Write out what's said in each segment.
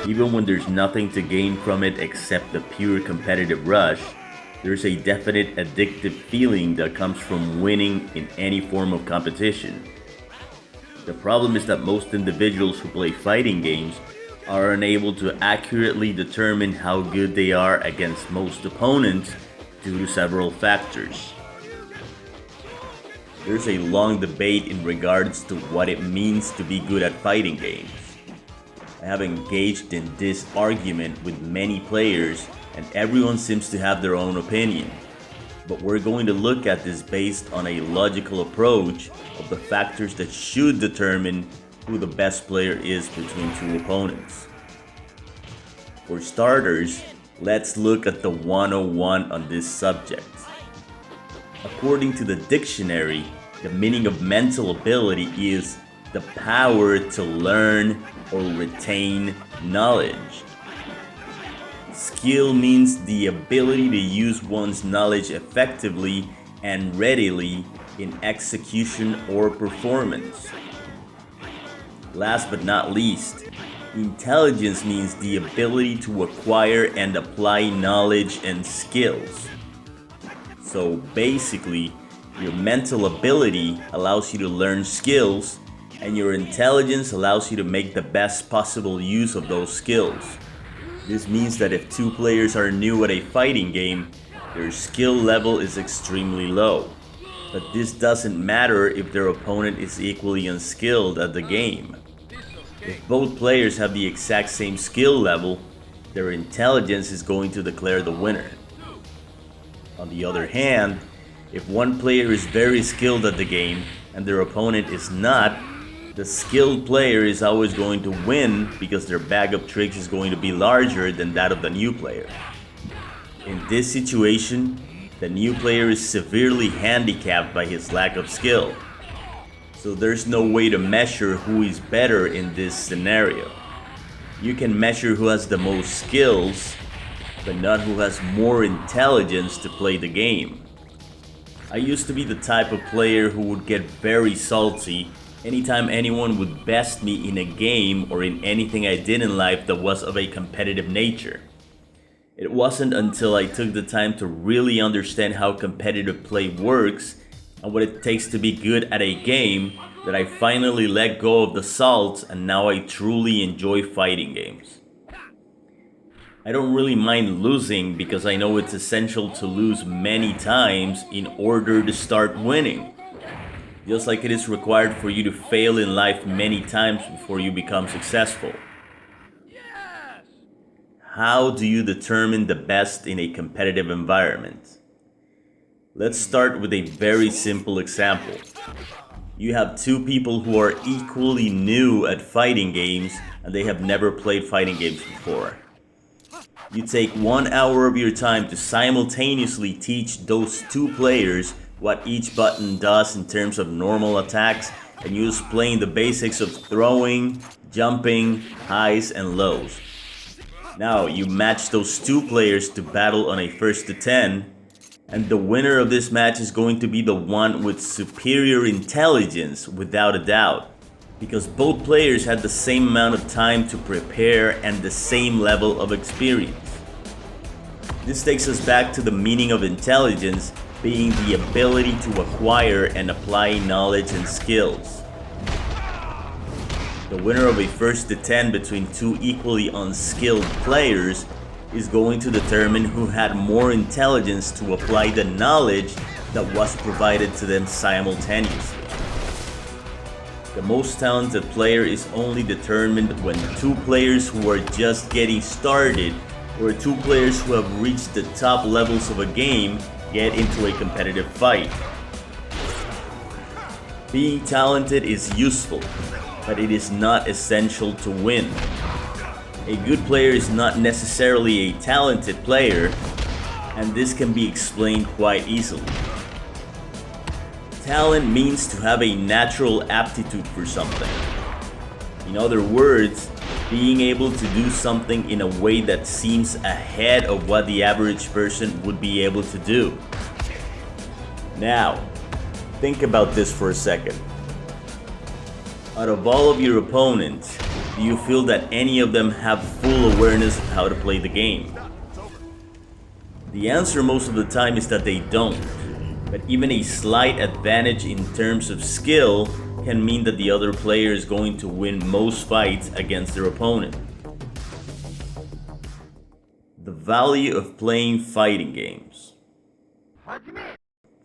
Even when there's nothing to gain from it except the pure competitive rush, there's a definite addictive feeling that comes from winning in any form of competition. The problem is that most individuals who play fighting games are unable to accurately determine how good they are against most opponents due to several factors. There's a long debate in regards to what it means to be good at fighting games. I have engaged in this argument with many players, and everyone seems to have their own opinion. But we're going to look at this based on a logical approach of the factors that should determine who the best player is between two opponents. For starters, let's look at the 101 on this subject. According to the dictionary, the meaning of mental ability is the power to learn or retain knowledge. Skill means the ability to use one's knowledge effectively and readily in execution or performance. Last but not least, intelligence means the ability to acquire and apply knowledge and skills. So basically, your mental ability allows you to learn skills, and your intelligence allows you to make the best possible use of those skills. This means that if two players are new at a fighting game, their skill level is extremely low. But this doesn't matter if their opponent is equally unskilled at the game. If both players have the exact same skill level, their intelligence is going to declare the winner. On the other hand, if one player is very skilled at the game and their opponent is not, the skilled player is always going to win because their bag of tricks is going to be larger than that of the new player. In this situation, the new player is severely handicapped by his lack of skill. So there's no way to measure who is better in this scenario. You can measure who has the most skills, but not who has more intelligence to play the game. I used to be the type of player who would get very salty anytime anyone would best me in a game or in anything I did in life that was of a competitive nature. It wasn't until I took the time to really understand how competitive play works and what it takes to be good at a game that I finally let go of the salt, and now I truly enjoy fighting games. I don't really mind losing because I know it's essential to lose many times in order to start winning. Just like it is required for you to fail in life many times before you become successful. How do you determine the best in a competitive environment? Let's start with a very simple example. You have two people who are equally new at fighting games and they have never played fighting games before. You take 1 hour of your time to simultaneously teach those two players what each button does in terms of normal attacks, and you explain the basics of throwing, jumping, highs and lows. Now you match those two players to battle on a 1st to 10, and the winner of this match is going to be the one with superior intelligence without a doubt, because both players had the same amount of time to prepare and the same level of experience. This takes us back to the meaning of intelligence being the ability to acquire and apply knowledge and skills. The winner of a 1st to 10 between two equally unskilled players is going to determine who had more intelligence to apply the knowledge that was provided to them simultaneously. The most talented player is only determined when two players who are just getting started or two players who have reached the top levels of a game get into a competitive fight. Being talented is useful, but it is not essential to win. A good player is not necessarily a talented player, and this can be explained quite easily. Talent means to have a natural aptitude for something. In other words, being able to do something in a way that seems ahead of what the average person would be able to do. Now, think about this for a second. Out of all of your opponents, do you feel that any of them have full awareness of how to play the game? The answer most of the time is that they don't. But even a slight advantage in terms of skill can mean that the other player is going to win most fights against their opponent. The value of playing fighting games.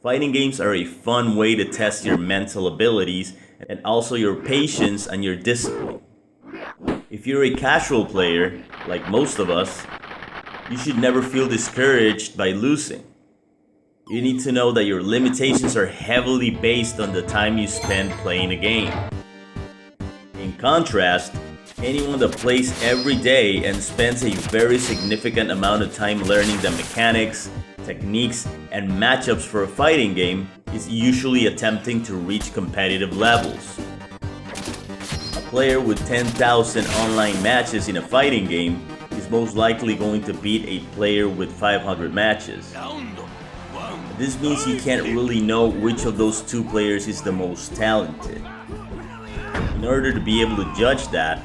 Fighting games are a fun way to test your mental abilities and also your patience and your discipline. If you're a casual player, like most of us, you should never feel discouraged by losing. You need to know that your limitations are heavily based on the time you spend playing a game. In contrast, anyone that plays every day and spends a very significant amount of time learning the mechanics, techniques, and matchups for a fighting game is usually attempting to reach competitive levels. A player with 10,000 online matches in a fighting game is most likely going to beat a player with 500 matches. This means you can't really know which of those two players is the most talented. In order to be able to judge that,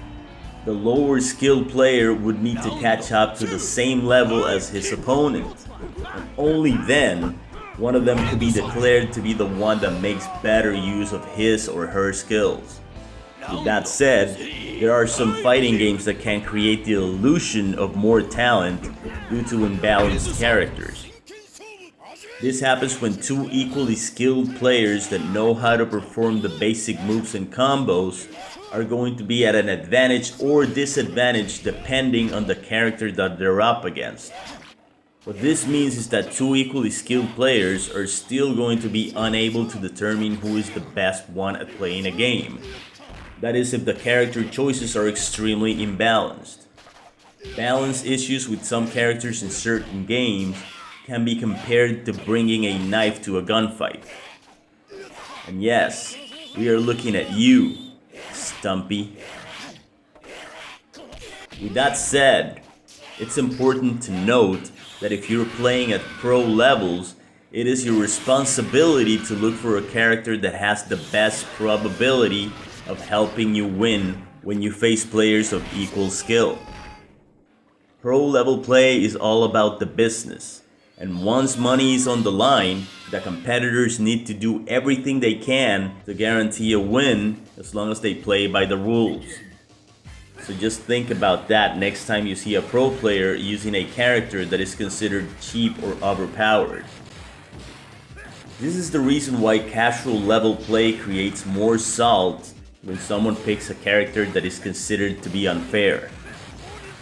the lower skilled player would need to catch up to the same level as his opponent. And only then, one of them could be declared to be the one that makes better use of his or her skills. With that said, there are some fighting games that can create the illusion of more talent due to imbalanced characters. This happens when two equally skilled players that know how to perform the basic moves and combos are going to be at an advantage or disadvantage depending on the character that they're up against. What this means is that two equally skilled players are still going to be unable to determine who is the best one at playing a game. That is, if the character choices are extremely imbalanced. Balance issues with some characters in certain games can be compared to bringing a knife to a gunfight. And yes, we are looking at you, Stumpy. With that said, it's important to note that if you're playing at pro levels, it is your responsibility to look for a character that has the best probability of helping you win when you face players of equal skill. Pro level play is all about the business. And once money is on the line, the competitors need to do everything they can to guarantee a win as long as they play by the rules. So just think about that next time you see a pro player using a character that is considered cheap or overpowered. This is the reason why casual level play creates more salt when someone picks a character that is considered to be unfair.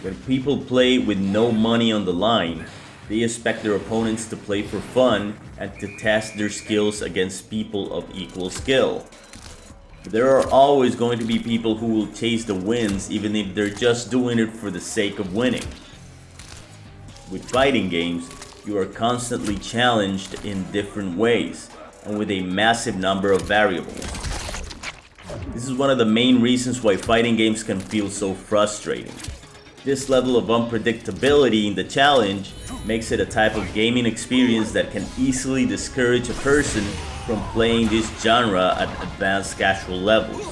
When people play with no money on the line, they expect their opponents to play for fun and to test their skills against people of equal skill. But there are always going to be people who will chase the wins even if they're just doing it for the sake of winning. With fighting games, you are constantly challenged in different ways and with a massive number of variables. This is one of the main reasons why fighting games can feel so frustrating. This level of unpredictability in the challenge makes it a type of gaming experience that can easily discourage a person from playing this genre at advanced casual levels.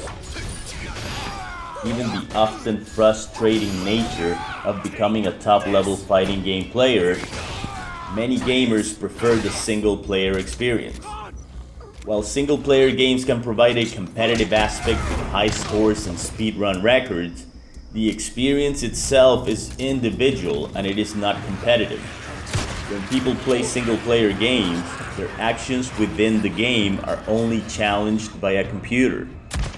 Given the often frustrating nature of becoming a top-level fighting game player, many gamers prefer the single-player experience. While single-player games can provide a competitive aspect with high scores and speedrun records, the experience itself is individual and it is not competitive. When people play single-player games, their actions within the game are only challenged by a computer.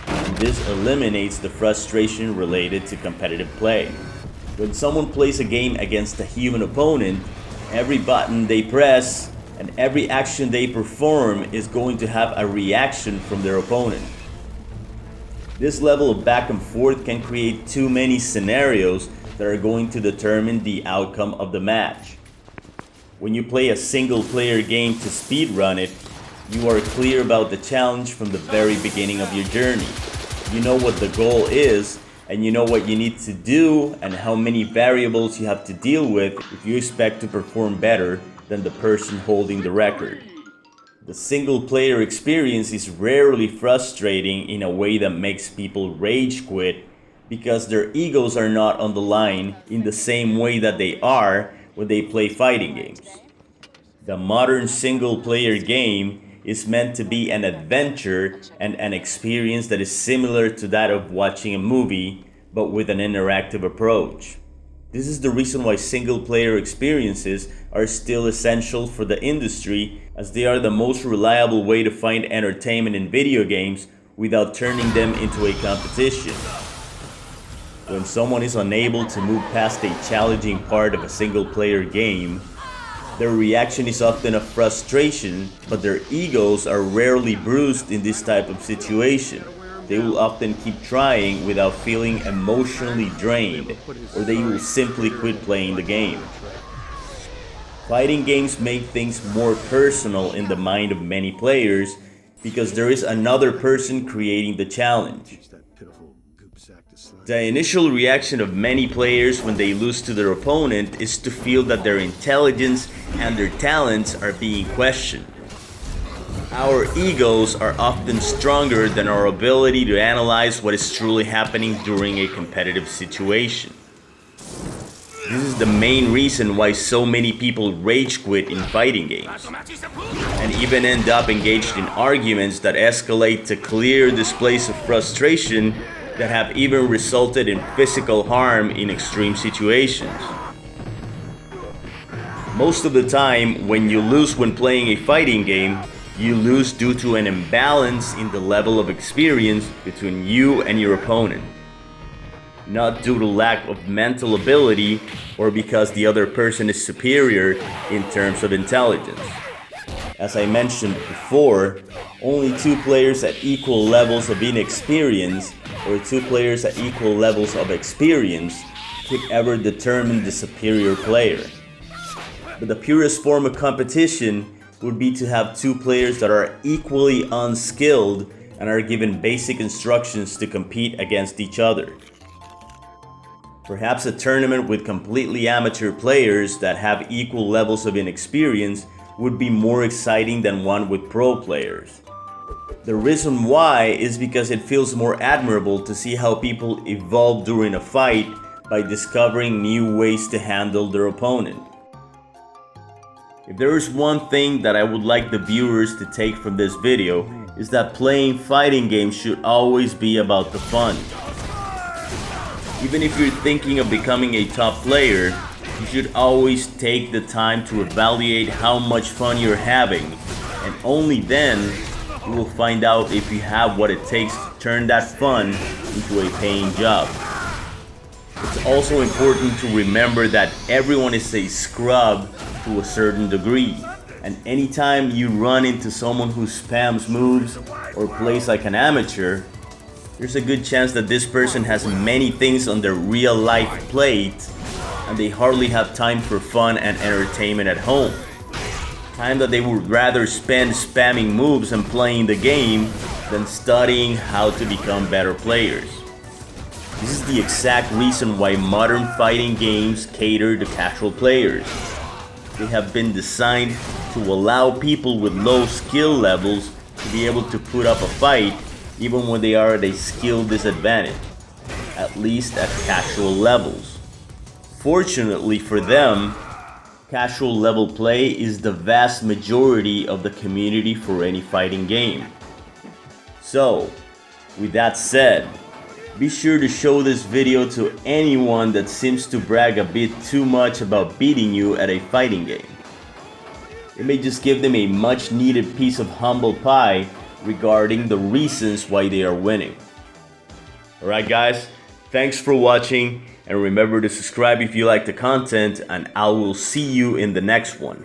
And this eliminates the frustration related to competitive play. When someone plays a game against a human opponent, every button they press and every action they perform is going to have a reaction from their opponent. This level of back and forth can create too many scenarios that are going to determine the outcome of the match. When you play a single-player game to speedrun it, you are clear about the challenge from the very beginning of your journey. You know what the goal is, and you know what you need to do and how many variables you have to deal with if you expect to perform better than the person holding the record. The single-player experience is rarely frustrating in a way that makes people rage quit because their egos are not on the line in the same way that they are when they play fighting games. The modern single-player game is meant to be an adventure and an experience that is similar to that of watching a movie, but with an interactive approach. This is the reason why single-player experiences are still essential for the industry, as they are the most reliable way to find entertainment in video games without turning them into a competition. When someone is unable to move past a challenging part of a single-player game, their reaction is often of frustration, but their egos are rarely bruised in this type of situation. They will often keep trying without feeling emotionally drained, or they will simply quit playing the game. Fighting games make things more personal in the mind of many players because there is another person creating the challenge. The initial reaction of many players when they lose to their opponent is to feel that their intelligence and their talents are being questioned. Our egos are often stronger than our ability to analyze what is truly happening during a competitive situation. This is the main reason why so many people rage quit in fighting games, and even end up engaged in arguments that escalate to clear displays of frustration that have even resulted in physical harm in extreme situations. Most of the time, when you lose when playing a fighting game, you lose due to an imbalance in the level of experience between you and your opponent, not due to lack of mental ability or because the other person is superior in terms of intelligence. As I mentioned before, only two players at equal levels of inexperience or two players at equal levels of experience could ever determine the superior player. But the purest form of competition would be to have two players that are equally unskilled and are given basic instructions to compete against each other. Perhaps a tournament with completely amateur players that have equal levels of inexperience would be more exciting than one with pro players. The reason why is because it feels more admirable to see how people evolve during a fight by discovering new ways to handle their opponent. If there is one thing that I would like the viewers to take from this video, is that playing fighting games should always be about the fun. Even if you're thinking of becoming a top player, you should always take the time to evaluate how much fun you're having, and only then you will find out if you have what it takes to turn that fun into a paying job. It's also important to remember that everyone is a scrub to a certain degree, and anytime you run into someone who spams moves or plays like an amateur, there's a good chance that this person has many things on their real life plate and they hardly have time for fun and entertainment at home. Time that they would rather spend spamming moves and playing the game than studying how to become better players. This is the exact reason why modern fighting games cater to casual players. They have been designed to allow people with low skill levels to be able to put up a fight even when they are at a skill disadvantage, at least at casual levels. Fortunately for them, casual level play is the vast majority of the community for any fighting game. So, with that said, be sure to show this video to anyone that seems to brag a bit too much about beating you at a fighting game. It may just give them a much needed piece of humble pie regarding the reasons why they are winning. Alright guys, thanks for watching, and remember to subscribe if you like the content, and I will see you in the next one.